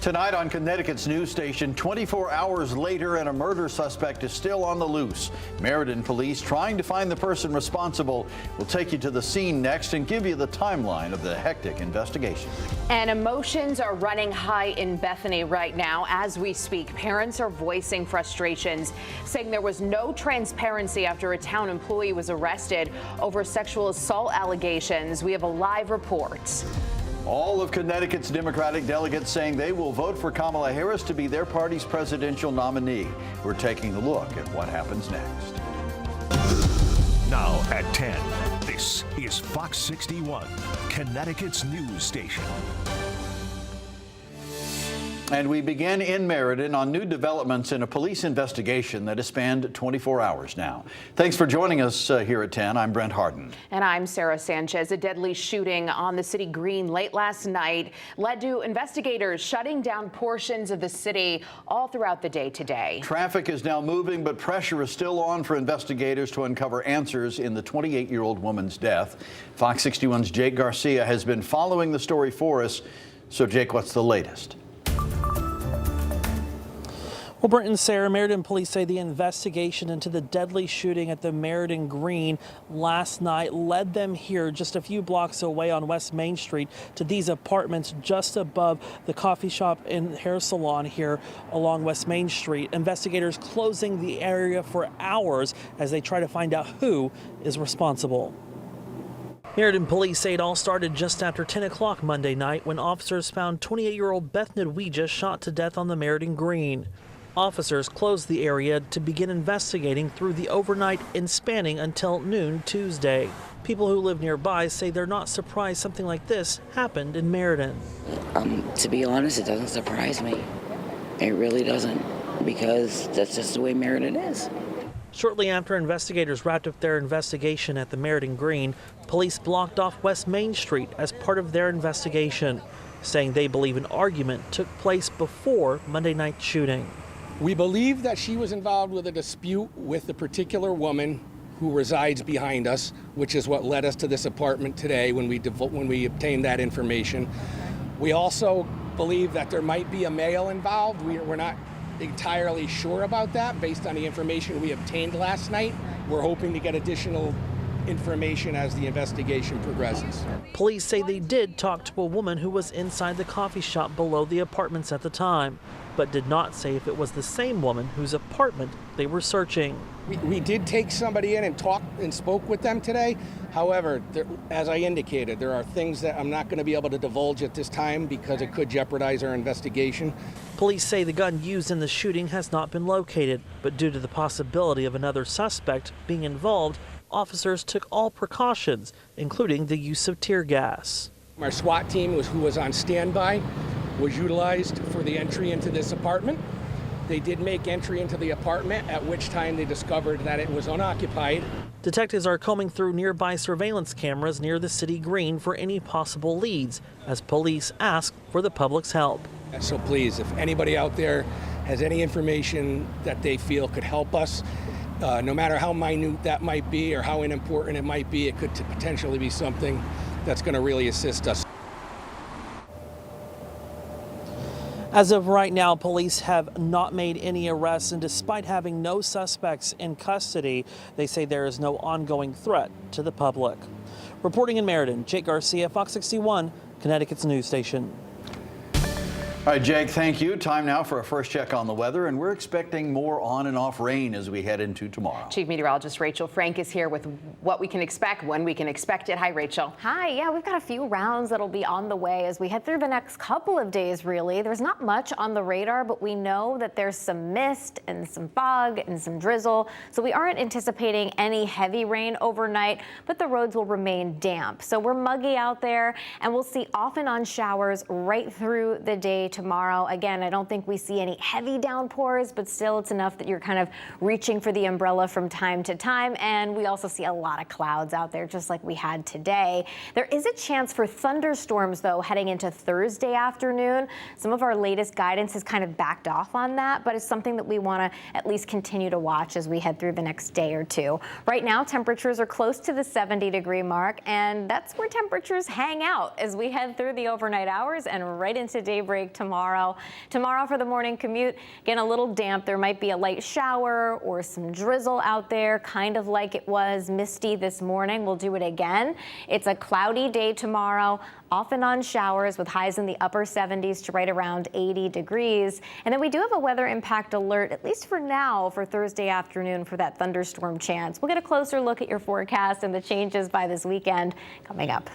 Tonight on Connecticut's news station, 24 hours later and a murder suspect is still on the loose. Meriden police trying to find the person responsible. We'll take you to the scene next and give you the timeline of the hectic investigation. And emotions are running high in Bethany right now as we speak. Parents are voicing frustrations, saying there was no transparency after a town employee was arrested over sexual assault allegations. We have a live report. All of Connecticut's Democratic delegates saying they will vote for Kamala Harris to be their party's presidential nominee. We're taking a look at what happens next. Now at 10, this is Fox 61, Connecticut's news station. And we begin in Meriden on new developments in a police investigation that has spanned 24 hours now. Thanks for joining us here at 10. I'm Brent Harden. And I'm Sarah Sanchez. A deadly shooting on the city green late last night led to investigators shutting down portions of the city all throughout the day today. Traffic is now moving, but pressure is still on for investigators to uncover answers in the 28-year-old woman's death. Fox 61's Jake Garcia has been following the story for us. So, Jake, what's the latest? Well, Brent and Sarah, Meriden police say the investigation into the deadly shooting at the Meriden Green last night led them here just a few blocks away on West Main Street to these apartments just above the coffee shop and hair salon here along West Main Street. Investigators closing the area for hours as they try to find out who is responsible. Meriden police say it all started just after 10 o'clock Monday night when officers found 28-year-old Beth Nwija shot to death on the Meriden Green. Officers closed the area to begin investigating through the overnight and spanning until noon Tuesday. People who live nearby say they're not surprised something like this happened in Meriden. To be honest, it doesn't surprise me. It really doesn't, because that's just the way Meriden is. Shortly after investigators wrapped up their investigation at the Meriden Green, police blocked off West Main Street as part of their investigation, saying they believe an argument took place before Monday night's shooting. We believe that she was involved with a dispute with the particular woman who resides behind us, which is what led us to this apartment today when we obtained that information. We also believe that there might be a male involved. We're not entirely sure about that based on the information we obtained last night. We're hoping to get additional information as the investigation progresses. Police say they did talk to a woman who was inside the coffee shop below the apartments at the time, but did not say if it was the same woman whose apartment they were searching. We did take somebody in and talked and spoke with them today. However, as I indicated, there are things that I'm not going to be able to divulge at this time because it could jeopardize our investigation. Police say the gun used in the shooting has not been located, but due to the possibility of another suspect being involved, officers took all precautions, including the use of tear gas. Our SWAT team, who was on standby, was utilized for the entry into this apartment. They did make entry into the apartment, at which time they discovered that it was unoccupied. Detectives are combing through nearby surveillance cameras near the city green for any possible leads, as police ask for the public's help. So please, if anybody out there has any information that they feel could help us, no matter how minute that might be or how unimportant it might be, it could potentially be something that's going to really assist us. As of right now, police have not made any arrests, and despite having no suspects in custody, they say there is no ongoing threat to the public. Reporting in Meriden, Jake Garcia, Fox 61, Connecticut's news station. All right, Jake, thank you. Time now for a first check on the weather, and we're expecting more on and off rain as we head into tomorrow. Chief Meteorologist Rachel Frank is here with what we can expect, when we can expect it. Hi, Rachel. Hi, yeah, we've got a few rounds that'll be on the way as we head through the next couple of days, really. There's not much on the radar, but we know that there's some mist and some fog and some drizzle, so we aren't anticipating any heavy rain overnight, but the roads will remain damp. So we're muggy out there, and we'll see off and on showers right through the day tomorrow. Again, I don't think we see any heavy downpours, but still it's enough that you're kind of reaching for the umbrella from time to time. And we also see a lot of clouds out there, just like we had today. There is a chance for thunderstorms, though, heading into Thursday afternoon. Some of our latest guidance has kind of backed off on that, but it's something that we want to at least continue to watch as we head through the next day or two. Right now, temperatures are close to the 70-degree mark, and that's where temperatures hang out as we head through the overnight hours and right into daybreak tomorrow. tomorrow. Tomorrow for the morning commute, again, a little damp. There might be a light shower or some drizzle out there, kind of like it was misty this morning. We'll do it again. It's a cloudy day tomorrow, off and on showers with highs in the upper 70s to right around 80 degrees. And then we do have a weather impact alert, at least for now, for Thursday afternoon for that thunderstorm chance. We'll get a closer look at your forecast and the changes by this weekend coming up.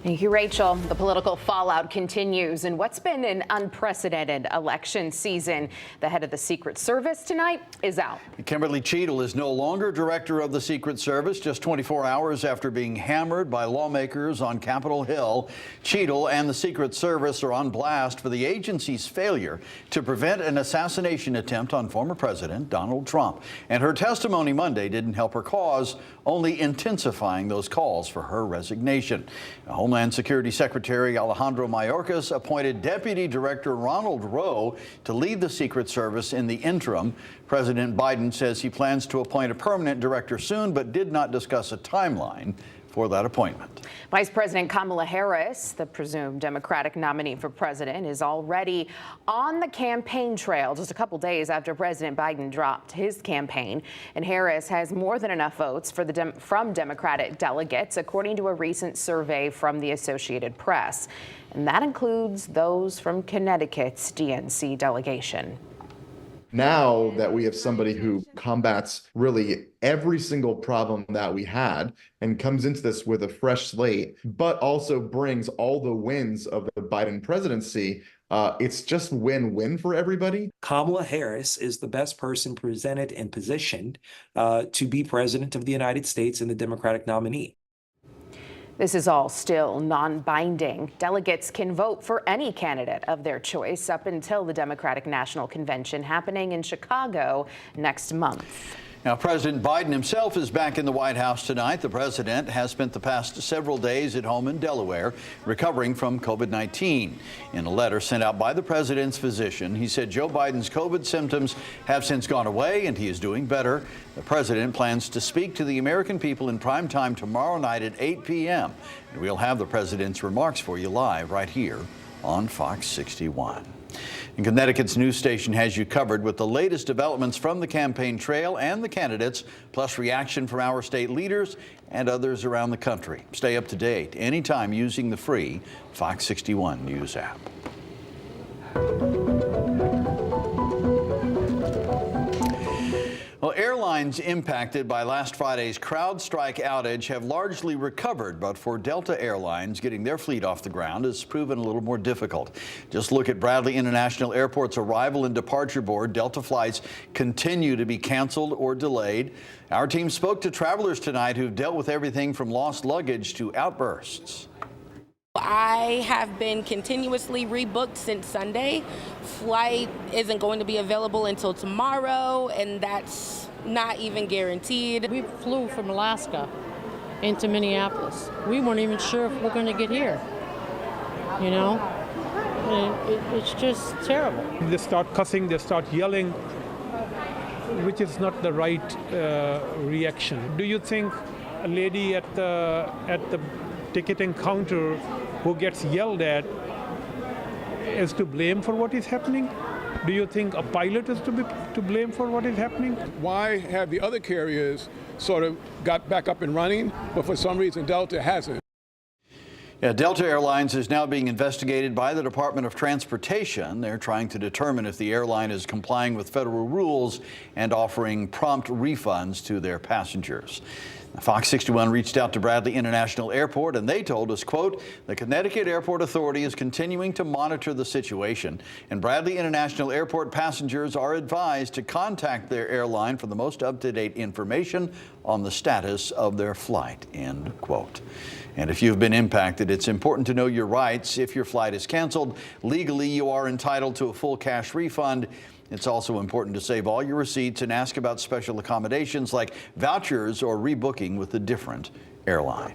Thank you, Rachel. The political fallout continues in what's been an unprecedented election season. The head of the Secret Service tonight is out. Kimberly Cheadle is no longer director of the Secret Service, just 24 hours after being hammered by lawmakers on Capitol Hill. Cheadle and the Secret Service are on blast for the agency's failure to prevent an assassination attempt on former President Donald Trump. And her testimony Monday didn't help her cause, only intensifying those calls for her resignation. Homeland Security Secretary Alejandro Mayorkas appointed Deputy Director Ronald Rowe to lead the Secret Service in the interim. President Biden says he plans to appoint a permanent director soon, but did not discuss a timeline for that appointment. Vice President Kamala Harris, the presumed Democratic nominee for president, is already on the campaign trail just a couple days after President Biden dropped his campaign. And Harris has more than enough votes for from Democratic delegates, according to a recent survey from the Associated Press. And that includes those from Connecticut's DNC delegation. Now that we have somebody who combats really every single problem that we had and comes into this with a fresh slate, but also brings all the wins of the Biden presidency, it's just win-win for everybody. Kamala Harris is the best person presented and positioned to be president of the United States and the Democratic nominee. This is all still non-binding. Delegates can vote for any candidate of their choice up until the Democratic National Convention happening in Chicago next month. Now, President Biden himself is back in the White House tonight. The president has spent the past several days at home in Delaware recovering from COVID-19. In a letter sent out by the president's physician, he said Joe Biden's COVID symptoms have since gone away and he is doing better. The president plans to speak to the American people in prime time tomorrow night at 8 p.m. And we'll have the president's remarks for you live right here on Fox 61. And Connecticut's news station has you covered with the latest developments from the campaign trail and the candidates, plus reaction from our state leaders and others around the country. Stay up to date anytime using the free Fox 61 News app. Well, airlines impacted by last Friday's CrowdStrike outage have largely recovered, but for Delta Airlines, getting their fleet off the ground has proven a little more difficult. Just look at Bradley International Airport's arrival and departure board. Delta flights continue to be canceled or delayed. Our team spoke to travelers tonight who've dealt with everything from lost luggage to outbursts. I have been continuously rebooked since Sunday. Flight isn't going to be available until tomorrow, and that's not even guaranteed. We flew from Alaska into Minneapolis. We weren't even sure if we're going to get here, you know? And it's just terrible. They start cussing, they start yelling, which is not the right reaction. Do you think a lady at the ticketing counter who gets yelled at is to blame for what is happening? Do you think a pilot is to blame for what is happening? Why have the other carriers sort of got back up and running, but for some reason Delta hasn't? Yeah, Delta Airlines is now being investigated by the Department of Transportation. They're trying to determine if the airline is complying with federal rules and offering prompt refunds to their passengers. Fox 61 reached out to Bradley International Airport, and they told us, quote, the Connecticut Airport Authority is continuing to monitor the situation, and Bradley International Airport passengers are advised to contact their airline for the most up-to-date information on the status of their flight, end quote. And if you've been impacted, it's important to know your rights. If your flight is canceled, legally you are entitled to a full cash refund. It's also important to save all your receipts and ask about special accommodations like vouchers or rebooking with a different airline.